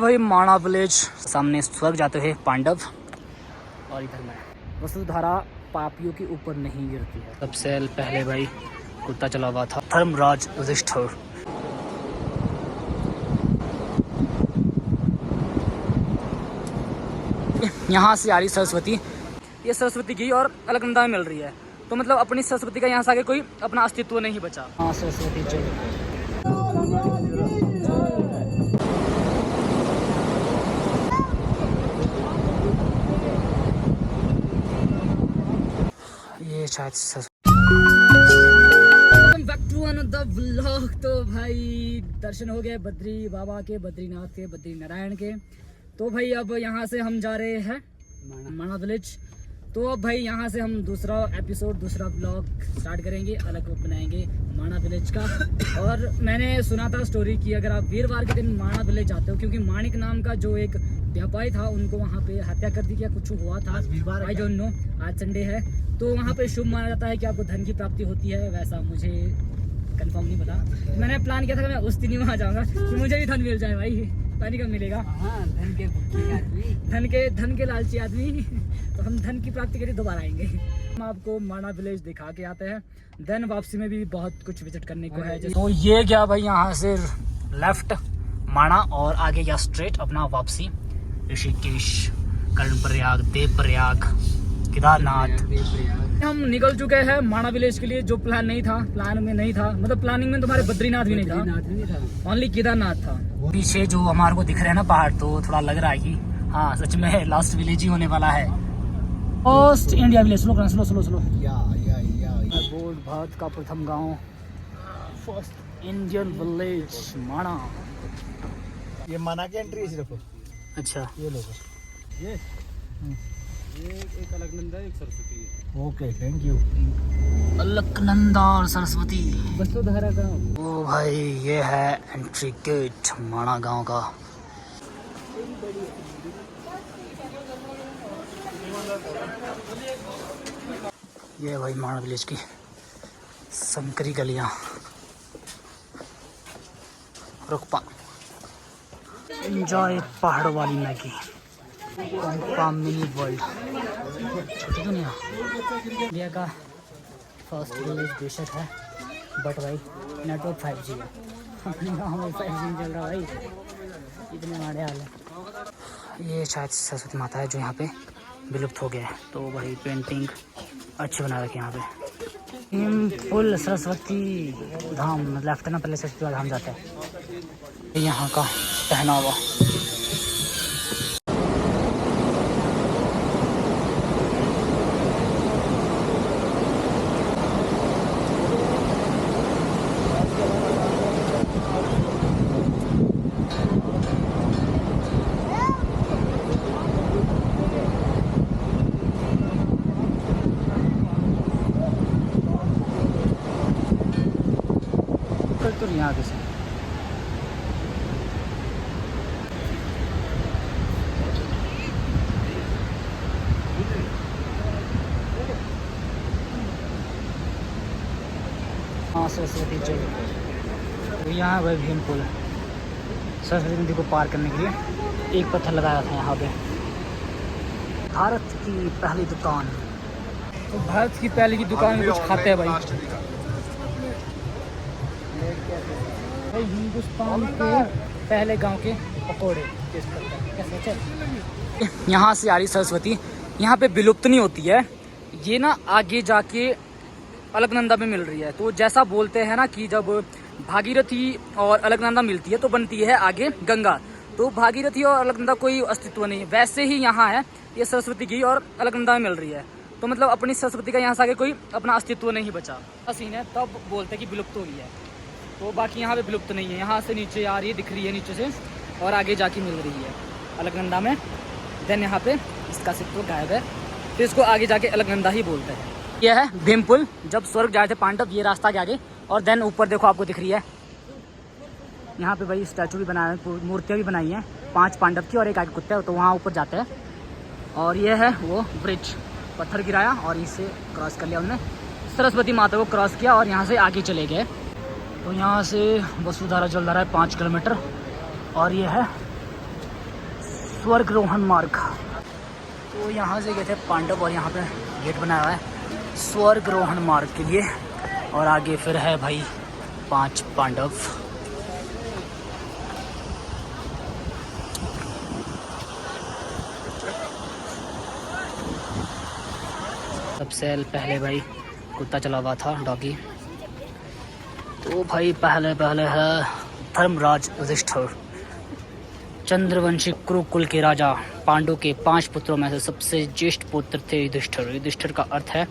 भाई माणा विलेज सामने स्वर्ग जाते हैं पांडव, और इधर में वसुधारा पापियों के ऊपर नहीं गिरती है। सबसे पहले भाई कुत्ता चला हुआ था धर्मराज युधिष्ठिर। यहाँ से आ रही सरस्वती, ये सरस्वती की और अलकनंदा में मिल रही है, तो मतलब अपनी सरस्वती का यहाँ से आगे कोई अपना अस्तित्व नहीं बचा। हाँ सरस्वती चल ये शायद बैक टू अनदर व्लॉग। तो भाई दर्शन हो गए बद्री बाबा के, बद्रीनाथ के, बद्री नारायण के। तो भाई अब यहाँ से हम जा रहे हैं माणा विलेज। तो अब भाई यहाँ से हम दूसरा एपिसोड, दूसरा ब्लॉग स्टार्ट करेंगे, अलग बनाएंगे माणा विलेज का। और मैंने सुना था स्टोरी की अगर आप वीरवार के दिन माणा विलेज जाते हो, क्योंकि माणिक नाम का जो एक व्यापारी था उनको वहाँ पे हत्या कर दी गया, कुछ हुआ था, आई डोंट नो, आज संडे है तो वहाँ पे शुभ माना जाता है कि आपको धन की प्राप्ति होती है। वैसा मुझे कंफर्म नहीं पता, मैंने प्लान किया था कि मैं उस दिन ही वहाँ जाऊँगा कि मुझे भी धन मिल जाए भाई, पानी कब मिलेगा। हाँ, धन के लालची आदमी तो हम धन की प्राप्ति के लिए दोबारा आएंगे। हम आपको माणा विलेज दिखा के आते हैं, देन वापसी में भी बहुत कुछ विजिट करने को है। तो ये क्या भाई, यहाँ से लेफ्ट माणा और आगे या स्ट्रेट अपना वापसी ऋषिकेश, कर्णप्रयाग, देवप्रयाग, केदारनाथ। हम निकल चुके हैं माणा विलेज के लिए। जो प्लान नहीं था, प्लान में नहीं था, मतलब प्लानिंग में तुम्हारे बद्रीनाथ भी नहीं था, ओनली केदारनाथ था। पीछे जो हमारे को दिख रहे हैं ना पहाड़, तो थोड़ा लग रहा है कि हाँ सच में लास्ट विलेज ही होने वाला है। First India village, slow board Bharat का प्रथम गांव, फर्स्ट इंडियन विलेज माणा। ये माना की एंट्री है सिर्फ। अच्छा ये लो ये एक अलकनंदा, एक सरस्वती है। Okay thank you. अलकनंदा और सरस्वती वसुधारा का। ओ भाई ये है एंट्री गेट माणा गांव का। ये भाई माणा विलेज की संकरी गलियां। रुकपा एंजॉय पहाड़ वाली मैगी, मिनी वर्ल्ड, छोटी दुनिया। इंडिया का फर्स्ट विलेज बेशक है, बट भाई नेटवर्क 5G है, अपने गाँव में 5G चल रहा भाई, इतने माड़े हाल है। ये शायद सरस्वती माता है जो यहाँ पे विलुप्त हो गया है, तो भाई पेंटिंग अच्छी बना रखी है यहाँ पे। फुल सरस्वती धाम, लेफ्ट ना पहले सरस्वती धाम जाता है। यहाँ का पहनावा तो नहीं आगे से। हाँ सरस्वती चल, तो यहाँ भाई भीम पुल, सरस्वती नदी को पार करने के लिए एक पत्थर लगाया था यहाँ पे। भारत की पहली दुकान, तो भारत की पहली की दुकान में कुछ खाते हैं भाई। हिंदुस्तान के पहले गांव के पकोड़े कैसे। यहाँ से आ रही सरस्वती, यहाँ पे विलुप्त नहीं होती है, ये ना आगे जाके अलकनंदा में मिल रही है। तो जैसा बोलते हैं ना कि जब भागीरथी और अलकनंदा मिलती है तो बनती है आगे गंगा, तो भागीरथी और अलकनंदा कोई अस्तित्व नहीं है, वैसे ही यहाँ है ये सरस्वती की और अलकनंदा में मिल रही है, तो मतलब अपनी सरस्वती का यहाँ से आगे कोई अपना अस्तित्व नहीं बचा। सीन है तब बोलते हैं कि विलुप्त हो गई है, तो बाकी यहाँ पे विलुप्त नहीं है। यहाँ से नीचे आ रही है, दिख रही है नीचे से, और आगे जाके मिल रही है अलकनंदा में। देन यहाँ पे इसका अस्तित्व गायब है, तो इसको आगे जाके अलकनंदा ही बोलते हैं। यह है भीम पुल, जब स्वर्ग जाए थे पांडव, ये रास्ता के आगे। और देन ऊपर देखो आपको दिख रही है, यहाँ पे भाई स्टैचू भी बनाए हैं, मूर्तियाँ भी बनाई हैं, 5 पांडव की और एक आगे कुत्ते, तो वहाँ ऊपर जाते हैं। और ये है वो ब्रिज, पत्थर गिराया और इसे क्रॉस कर लिया उन्होंने, सरस्वती माता को क्रॉस किया और यहाँ से आगे चले गए। तो यहाँ से वसुधारा जल रहा है 5 किलोमीटर, और ये है स्वर्गरोहण मार्ग। तो यहाँ से गए थे पांडव और यहाँ पे गेट बनाया हुआ है स्वर्गरोहण मार्ग के लिए। और आगे फिर है भाई 5 पांडव। सबसे पहले भाई कुत्ता चला हुआ था डॉगी। तो भाई पहले है धर्मराज युधिष्ठिर, चंद्रवंशी कुरुकुल के राजा, पांडु के 5 पुत्रों में से सबसे ज्येष्ठ पुत्र थे युधिष्ठिर। युधिष्ठिर का अर्थ है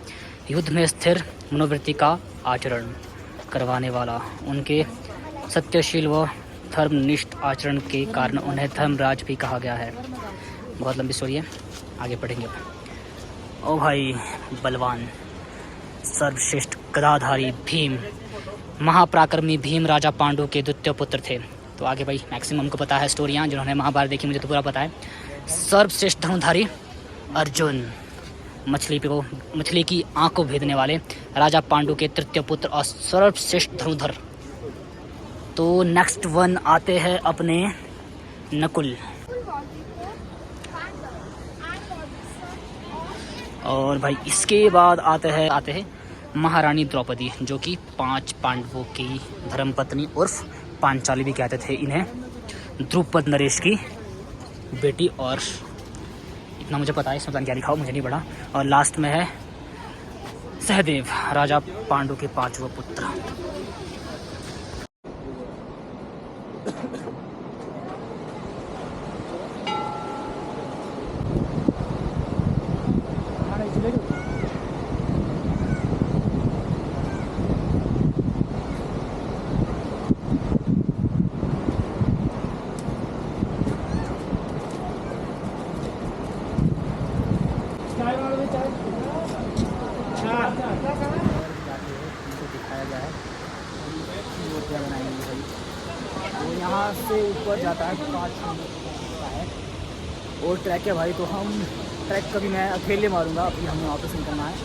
युद्ध में स्थिर मनोवृत्ति का आचरण करवाने वाला। उनके सत्यशील व धर्मनिष्ठ आचरण के कारण उन्हें धर्मराज भी कहा गया है। बहुत लंबी स्टोरी है, आगे पढ़ेंगे। ओ भाई बलवान सर्वश्रेष्ठ गदाधारी भीम, महापराक्रमी भीम राजा पांडु के द्वितीय पुत्र थे। तो आगे भाई मैक्सिमम को पता है स्टोरियाँ, जिन्होंने महाभारत देखी मुझे तो पूरा पता है। सर्वश्रेष्ठ धनुधारी अर्जुन, मछली की आंख को भेदने वाले राजा पांडु के तृतीय पुत्र और सर्वश्रेष्ठ धनुधर। तो नेक्स्ट वन आते हैं अपने नकुल। और भाई इसके बाद आते हैं महारानी द्रौपदी, जो कि 5 पांडवों की धर्मपत्नी उर्फ पांचाली भी कहते थे इन्हें, द्रुपद नरेश की बेटी। और इतना मुझे पता है, इसमें क्या लिखा हो मुझे नहीं पड़ा। और लास्ट में है सहदेव, राजा पांडु के 5वां पुत्र। दिखाया गया है मूर्तियाँ बनाई हुई भाई। तो यहाँ से ऊपर जाता है 5 किलोमीटर है और ट्रैक है भाई। तो हम ट्रैक कभी मैं अकेले मारूंगा, अभी हमें वापस निकलना है।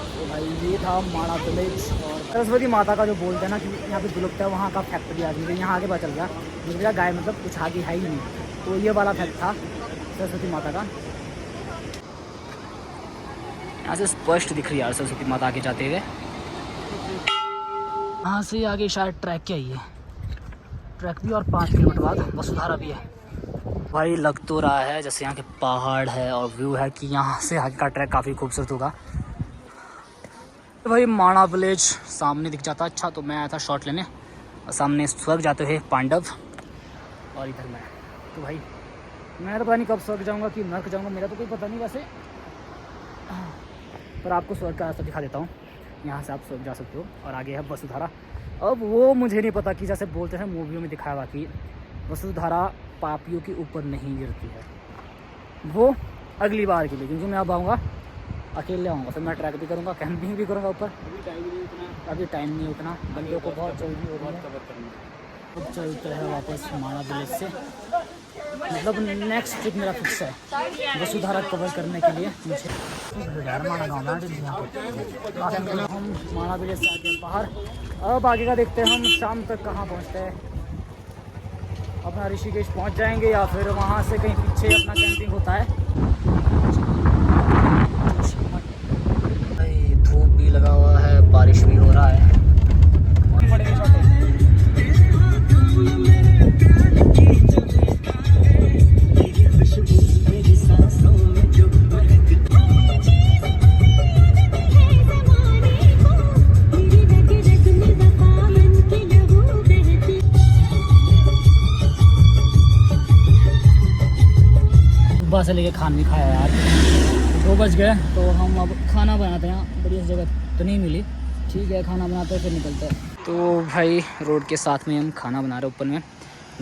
तो भाई ये था माणा विलेज। और सरस्वती माता का जो बोलते हैं ना कि यहाँ पे विलुप्त है, वहाँ का फैक्ट भी आ गई। यहाँ आगे पता चल गया मुझे गाय मतलब कुछ आगे है ही नहीं। तो ये वाला फैक्ट था सरस्वती माता का। यहाँ से स्पष्ट दिख रही है सरस्वती माता आगे जाते हुए। यहाँ से आगे शायद ट्रैक क्या ही है, ट्रैक भी और 5 किलोमीटर बाद वसुधारा भी है। भाई लग तो रहा है जैसे यहाँ के पहाड़ है और व्यू है कि यहाँ से आगे का ट्रैक काफ़ी खूबसूरत होगा। तो भाई माणा विलेज सामने दिख जाता। अच्छा तो मैं आया था शॉट लेने और सामने स्वर्ग जाते हुए पांडव और इधर मैं। तो भाई मैं तो पता नहीं कब स्वर्ग जाऊँगा कि नर्क जाऊँगा, मेरा तो कोई पता नहीं वैसे, पर आपको स्वर्ग का रास्ता दिखा देता हूँ। यहाँ से आप स्वर्ग जा सकते हो और आगे है वसुधारा। अब वो मुझे नहीं पता कि जैसे बोलते हैं मूवियों में दिखाया हुआ कि वसुधारा पापियों के ऊपर नहीं गिरती है, वो अगली बार के लिए, क्योंकि मैं अब आऊँगा अकेले आऊँगा, फिर मैं ट्रैक भी करूँगा, कैंपिंग भी करूँगा ऊपर। अभी टाइम नहीं उतना, बंदों को बहुत जल्दी हो रहा है। अब चलते हैं वापस माणा विलेज से, मतलब नेक्स्ट ट्रिप मेरा फिक्स है वसुधारा कवर करने के लिए। मुझे हम माणा विलेज से आगे बाहर, अब आगे का देखते हैं हम शाम तक कहाँ पहुँचते हैं। अपना ऋषिकेश पहुँच जाएंगे या फिर वहाँ से कहीं पीछे अपना कैंपिंग होता है। भाई धूप भी लगा हुआ है, बारिश भी हो रहा है। सुबह से लेके खाना नहीं खाया यार, 2 बज गए। तो हम अब खाना बनाते हैं, बढ़िया सी जगह तो नहीं मिली, ठीक है खाना बनाते हैं फिर निकलते हैं। तो भाई रोड के साथ में हम खाना बना रहे हैं, ऊपर में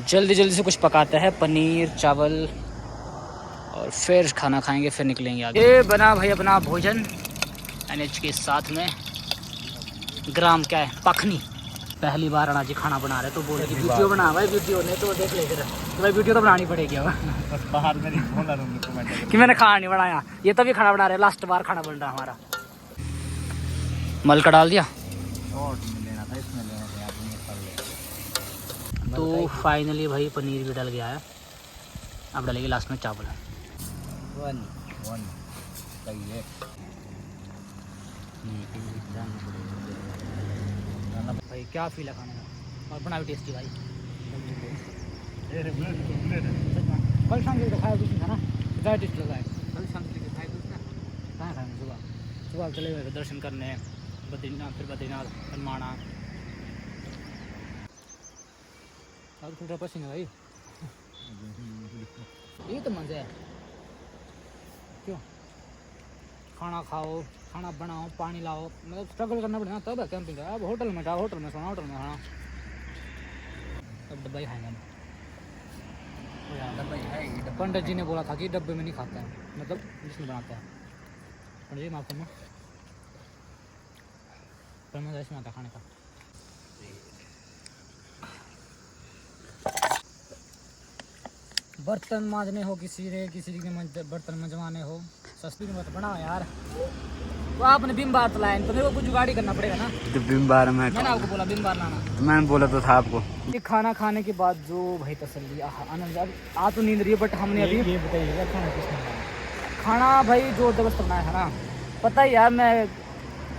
जल्दी से कुछ पकाते हैं, पनीर चावल, और फिर खाना खाएंगे, फिर निकलेंगे आगे। ये बना भाई अपना भोजन NH के साथ में, ग्राम क्या है पखनी। पहली बार अनाजी खाना बना रहे तो बोले कि वीडियो बना भाई, वीडियो नहीं तो देख ले फिर, तो भाई वीडियो तो बनानी पड़ेगी अब। बाहर में नहीं बोला तुमने कि मैंने खाना नहीं बनाया, ये तभी खाना बना रहे, लास्ट बार खाना बन रहा हमारा। मल का डाल दिया तो फाइनली भाई पनीर भी डल गया है। अब डालेंगे लास्ट में चावल। 1 सही है। भाई क्या फील है खाने का, और बना भी टेस्टी भाई। कल शाम को खाया कुछ नहीं था ना, ज़्यादा टेस्ट लगा है। कल शाम को खाए कुछ ना, कहाँ खाए सुबह सुबह चले गए दर्शन करने बद्रीनाथ, फिर बद्रीनाथ हनुमाना। अब थोड़ा पसीना भाई, ये तो मज़ा है। क्यों खाना खाओ, खाना बनाओ, पानी लाओ, मतलब स्ट्रगल करना पड़ेगा तब है कैंपिंग का। अब होटल में जाओ, होटल में सोना, होटल में खाना, तब डब्बा ही खाएंगे हम। पंडित जी ने बोला था कि डब्बे में नहीं खाता है, मतलब जिसमें बनाते हैं। पंडित जी माफ करना, पर मज़ा इसमें आता खाने का। बर्तन मांजने हो किसी के बर्तन मंजवाने हो, सस्ती कीमत बनाओ यार। वो आपने बिम बार चलाया, तो मेरे को कुछ जुगाड़ी करना पड़ेगा ना। तो बिम बार में मैंने आपको बोला बिम बार लाना, मैंने बोला तो था आपको। ये खाना खाने के बाद जो भाई तसल्ली, आनंद। अब आ तो नींद रही है, बट हमने अभी ये बताइएगा खाना किसने बनाया। खाना भाई जो जबरदस्त बनाया है ना, पता ही यार मैं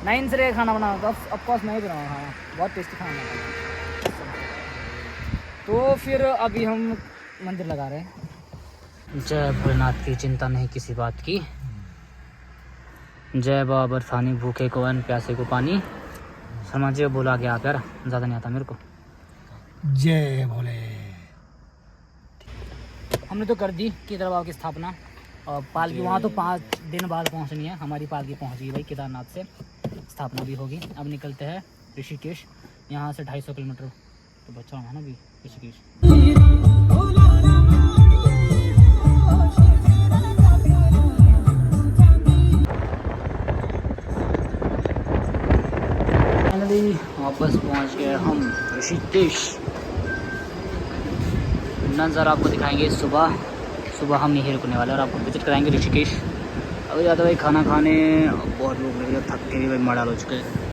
9 से खाना बनाया था, ऑफकोर्स मैं ही बनाऊँगा खाना, बहुत टेस्टी खाना बनाया। तो फिर अभी हम मंदिर लगा रहे हैं। जय भोलेनाथ की चिंता नहीं किसी बात की, जय बाबा बरसानी भूखे को अन्न प्यासे को पानी। समझिए बोला गया आप यार, ज़्यादा नहीं आता मेरे को। जय भोले। हमने तो कर दी केदार बाबा की स्थापना, और पालकी वहाँ तो 5 दिन बाद पहुँचनी है। हमारी पालकी पहुँच गई भाई केदारनाथ से, स्थापना भी होगी। अब निकलते हैं ऋषिकेश, यहाँ से 250 किलोमीटर तो बच्चा है ना भी ऋषिकेश। फाइनली वापस पहुँच गए हम ऋषिकेश। नज़र आपको दिखाएंगे सुबह सुबह हम यहीं रुकने वाले, और आपको विजिट कराएंगे ऋषिकेश। अभी ज़्यादा भाई खाना खाने बहुत लोग लगे, थक के भाई माड़ा हो चुके हैं।